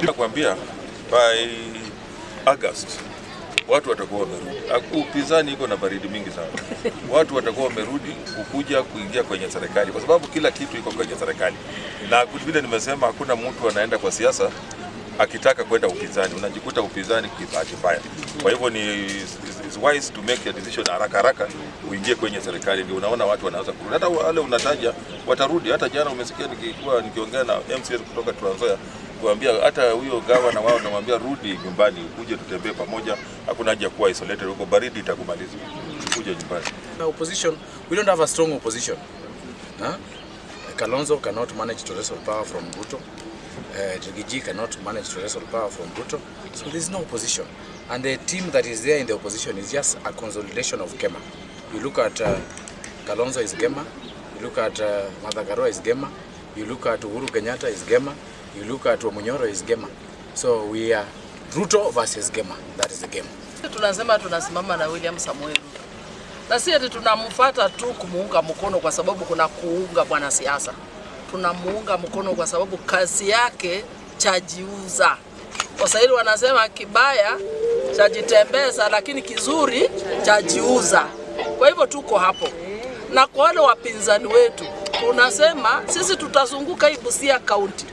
Nakwambia by August watu watakuwa wamerudi. Upinzani iko na baridi mingi sana. Watu watakuwa wamerudi kuingia kwenye serikali kwa sababu kila kitu iko kwenye serikali. Na vile nimesema hakuna mtu anaenda kwa siasa akitaka kwenda upinzani. Unajikuta upinzani kibahati mbaya. Kwa hivyo it's wise to make a decision haraka uingie kwenye serikali, ndio unaona watu wanaanza kurudi. Hata wale unataja watarudi. Hata jana umesikia nikiongea na MCS kutoka Trans Nzoia kuambia hata huyo gavana wao namwambia rudi nyumbani, ukuje tutembee pamoja, hakuna haja kuwa isolated huko, baridi itakumaliza, ukuje nyumbani. Opposition, we don't have a strong opposition. Kalonzo cannot manage to wrestle power from Ruto. Rigiji cannot manage to wrestle power from Ruto. So there is no opposition. And the team that is there in the opposition is just a consolidation of Gema. You look at Kalonzo is Gema. You look at Martha Karua is Gema. You look at Uhuru Kenyatta is Gema. You look at Wamunyoro is Gema. So we are Ruto versus Gema. That is the game. Tunasema tunasimama na William Samoei Ruto. Na si ati tunamfuata tu kumuunga mkono kwa sababu kuna kuunga bwana siasa. Tunamuunga mkono kwa sababu kazi yake chajiuza. Waswahili wanasema kibaya chajitembeza lakini kizuri chajiuza. Kwa hivyo tuko hapo. Na kwa wale wapinzani wetu tunasema sisi tutazunguka hii Busia County.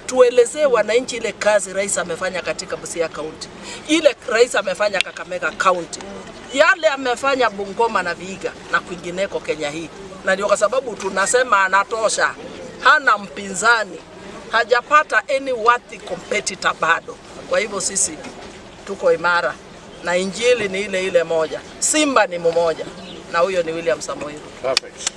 Tuelezee wananchi ile kazi rais amefanya katika Busia County. Ile rais amefanya Kakamega County. Yale amefanya Bungoma na Vihiga na kwingineko Kenya hii. Na ndio kwa sababu tunasema anatosha. Hana mpinzani. Hajapata any worthy competitor bado. Kwa hivyo sisi tuko imara na injili ni ile moja. Simba ni mmoja na huyo ni William Samoei Ruto. Perfect.